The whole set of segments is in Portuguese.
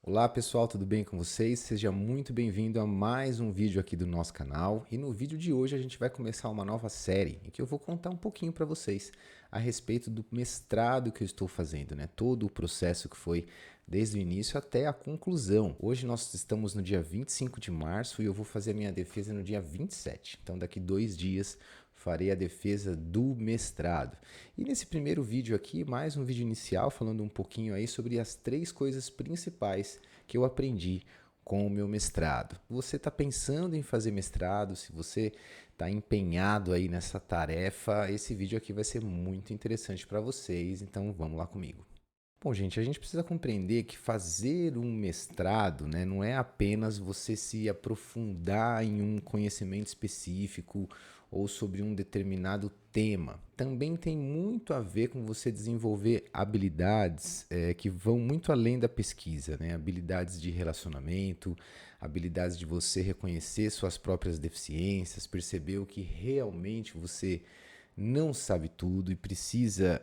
Olá pessoal, tudo bem com vocês? Seja muito bem-vindo a mais um vídeo aqui do nosso canal. E no vídeo de hoje a gente vai começar uma nova série em que eu vou contar um pouquinho para vocês a respeito do mestrado que eu estou fazendo, né? Todo o processo que foi desde o início até a conclusão. Hoje nós estamos no dia 25 de março e eu vou fazer a minha defesa no dia 27. Então daqui 2 dias farei a defesa do mestrado. E nesse primeiro vídeo aqui, mais um vídeo inicial falando um pouquinho aí sobre as 3 coisas principais que eu aprendi com o meu mestrado. Você está pensando em fazer mestrado? Se você está empenhado aí nessa tarefa, esse vídeo aqui vai ser muito interessante para vocês, então vamos lá comigo. Bom, gente, a gente precisa compreender que fazer um mestrado, né, não é apenas você se aprofundar em um conhecimento específico ou sobre um determinado tema. Também tem muito a ver com você desenvolver habilidades que vão muito além da pesquisa, né? Habilidades de relacionamento, habilidades de você reconhecer suas próprias deficiências, perceber o que realmente você não sabe tudo e precisa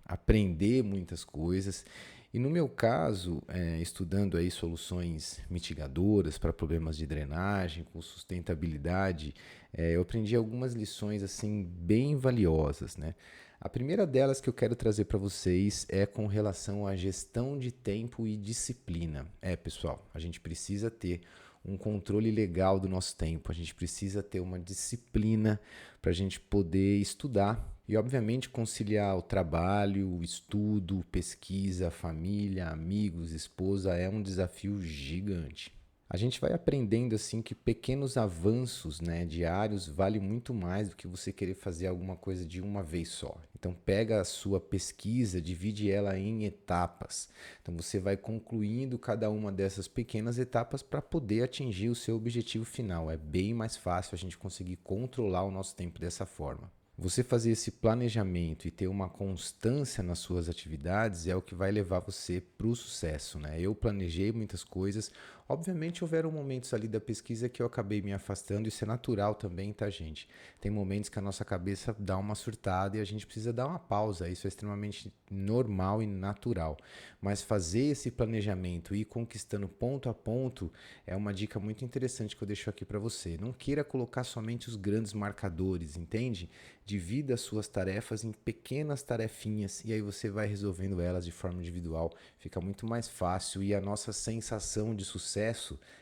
aprender muitas coisas. E no meu caso, estudando aí soluções mitigadoras para problemas de drenagem, com sustentabilidade, eu aprendi algumas lições assim bem valiosas, né? A primeira delas que eu quero trazer para vocês é com relação à gestão de tempo e disciplina. Pessoal, a gente precisa ter um controle legal do nosso tempo, a gente precisa ter uma disciplina para a gente poder estudar e, obviamente, conciliar o trabalho, o estudo, pesquisa, família, amigos, esposa é um desafio gigante. A gente vai aprendendo assim que pequenos avanços, né, diários valem muito mais do que você querer fazer alguma coisa de uma vez só. Então pega a sua pesquisa, divide ela em etapas. Então você vai concluindo cada uma dessas pequenas etapas para poder atingir o seu objetivo final. É bem mais fácil a gente conseguir controlar o nosso tempo dessa forma. Você fazer esse planejamento e ter uma constância nas suas atividades é o que vai levar você para o sucesso, né? Eu planejei muitas coisas. Obviamente houveram momentos ali da pesquisa que eu acabei me afastando, isso é natural também, tá, gente? Tem momentos que a nossa cabeça dá uma surtada e a gente precisa dar uma pausa, isso é extremamente normal e natural. Mas fazer esse planejamento e ir conquistando ponto a ponto é uma dica muito interessante que eu deixo aqui para você. Não queira colocar somente os grandes marcadores, entende? Divida as suas tarefas em pequenas tarefinhas e aí você vai resolvendo elas de forma individual. Fica muito mais fácil e a nossa sensação de sucesso,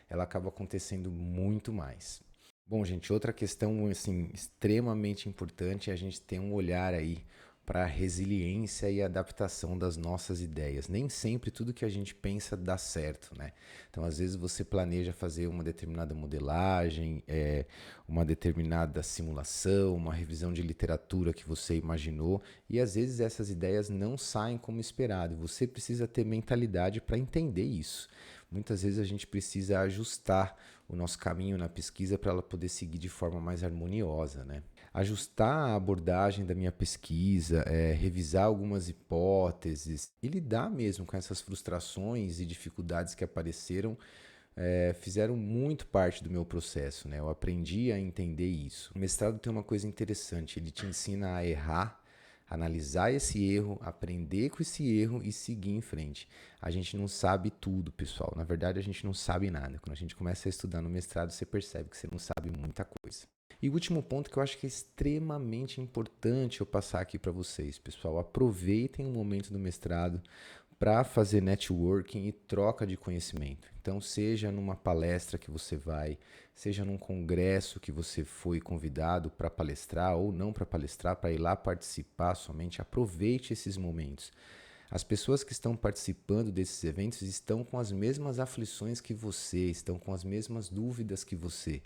ela acaba acontecendo muito mais. Bom, gente, outra questão assim extremamente importante é a gente ter um olhar aí para a resiliência e adaptação das nossas ideias. Nem sempre tudo que a gente pensa dá certo, né? Então, às vezes você planeja fazer uma determinada modelagem, uma determinada simulação, uma revisão de literatura que você imaginou, e às vezes essas ideias não saem como esperado. Você precisa ter mentalidade para entender isso. Muitas vezes a gente precisa ajustar o nosso caminho na pesquisa para ela poder seguir de forma mais harmoniosa, né? Ajustar a abordagem da minha pesquisa, revisar algumas hipóteses e lidar mesmo com essas frustrações e dificuldades que apareceram, fizeram muito parte do meu processo, né? Eu aprendi a entender isso. O mestrado tem uma coisa interessante, ele te ensina a errar, analisar esse erro, aprender com esse erro e seguir em frente. A gente não sabe tudo, pessoal. Na verdade, a gente não sabe nada. Quando a gente começa a estudar no mestrado, você percebe que você não sabe muita coisa. E o último ponto que eu acho que é extremamente importante eu passar aqui para vocês, pessoal, aproveitem o momento do mestrado para fazer networking e troca de conhecimento. Então, seja numa palestra que você vai, seja num congresso que você foi convidado para palestrar ou não para palestrar, para ir lá participar somente, aproveite esses momentos. As pessoas que estão participando desses eventos estão com as mesmas aflições que você, estão com as mesmas dúvidas que você.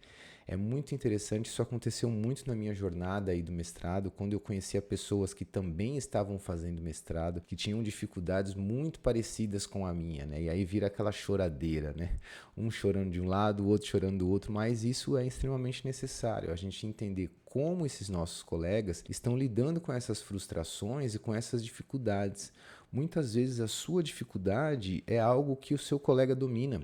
É muito interessante, isso aconteceu muito na minha jornada aí do mestrado, quando eu conhecia pessoas que também estavam fazendo mestrado, que tinham dificuldades muito parecidas com a minha, né? E aí vira aquela choradeira, né? Um chorando de um lado, o outro chorando do outro, mas isso é extremamente necessário, a gente entender como esses nossos colegas estão lidando com essas frustrações e com essas dificuldades. Muitas vezes a sua dificuldade é algo que o seu colega domina.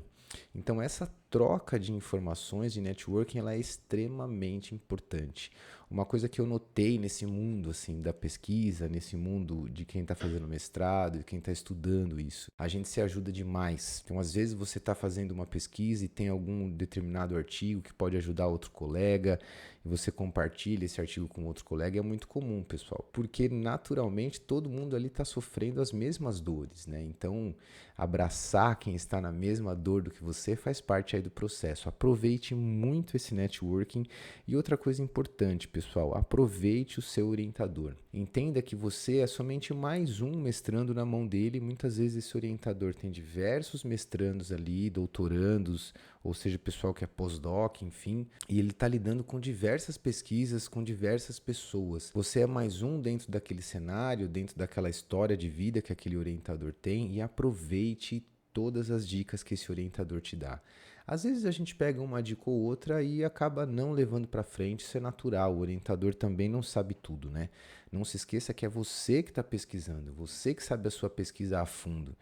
Então essa troca de informações, de networking, ela é extremamente importante. Uma coisa que eu notei nesse mundo assim da pesquisa, nesse mundo de quem está fazendo mestrado, de quem está estudando isso, a gente se ajuda demais. Então, às vezes você está fazendo uma pesquisa e tem algum determinado artigo que pode ajudar outro colega, e você compartilha esse artigo com outro colega, é muito comum, pessoal, porque naturalmente todo mundo ali está sofrendo as mesmas dores, né? Então, abraçar quem está na mesma dor do que você faz parte aí do processo. Aproveite muito esse networking. E outra coisa importante, pessoal, aproveite o seu orientador. Entenda que você é somente mais um mestrando na mão dele. Muitas vezes esse orientador tem diversos mestrandos ali, doutorandos, ou seja, pessoal que é pós-doc, enfim, e ele está lidando com diversas pesquisas, com diversas pessoas. Você é mais um dentro daquele cenário, dentro daquela história de vida que aquele orientador tem, e aproveite todas as dicas que esse orientador te dá. Às vezes a gente pega uma dica ou outra e acaba não levando para frente, isso é natural, o orientador também não sabe tudo, né? Não se esqueça que é você que está pesquisando, você que sabe a sua pesquisa a fundo,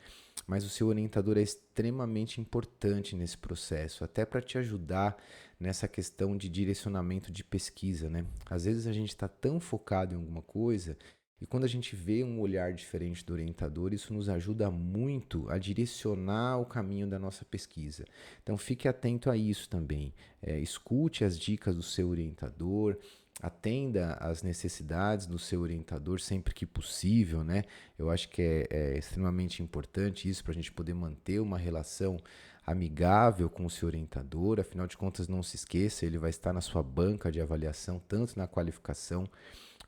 mas o seu orientador é extremamente importante nesse processo, até para te ajudar nessa questão de direcionamento de pesquisa, né? Às vezes a gente está tão focado em alguma coisa e quando a gente vê um olhar diferente do orientador, isso nos ajuda muito a direcionar o caminho da nossa pesquisa. Então fique atento a isso também. Escute as dicas do seu orientador, atenda às necessidades do seu orientador sempre que possível, né? Eu acho que é extremamente importante isso para a gente poder manter uma relação amigável com o seu orientador. Afinal de contas, não se esqueça, ele vai estar na sua banca de avaliação, tanto na qualificação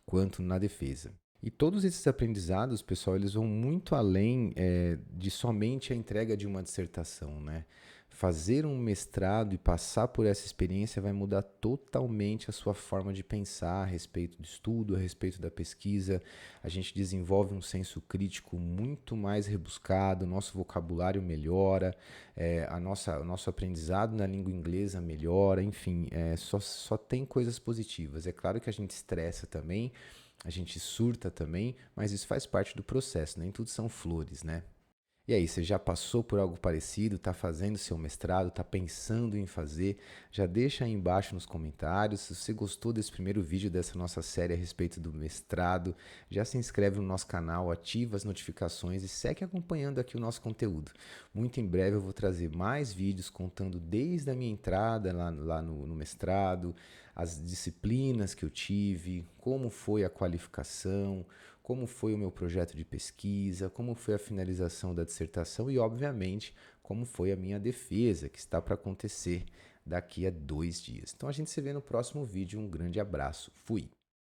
quanto na defesa. E todos esses aprendizados, pessoal, eles vão muito além de somente a entrega de uma dissertação, né? Fazer um mestrado e passar por essa experiência vai mudar totalmente a sua forma de pensar a respeito do estudo, a respeito da pesquisa. A gente desenvolve um senso crítico muito mais rebuscado, nosso vocabulário melhora, o nosso aprendizado na língua inglesa melhora, enfim, só tem coisas positivas. É claro que a gente estressa também, a gente surta também, mas isso faz parte do processo, nem tudo são flores, né? E aí, você já passou por algo parecido, está fazendo seu mestrado, está pensando em fazer? Já deixa aí embaixo nos comentários. Se você gostou desse primeiro vídeo dessa nossa série a respeito do mestrado, já se inscreve no nosso canal, ativa as notificações e segue acompanhando aqui o nosso conteúdo. Muito em breve eu vou trazer mais vídeos contando desde a minha entrada lá no mestrado, as disciplinas que eu tive, como foi a qualificação, como foi o meu projeto de pesquisa, como foi a finalização da dissertação e, obviamente, como foi a minha defesa, que está para acontecer daqui a 2 dias. Então a gente se vê no próximo vídeo. Um grande abraço. Fui!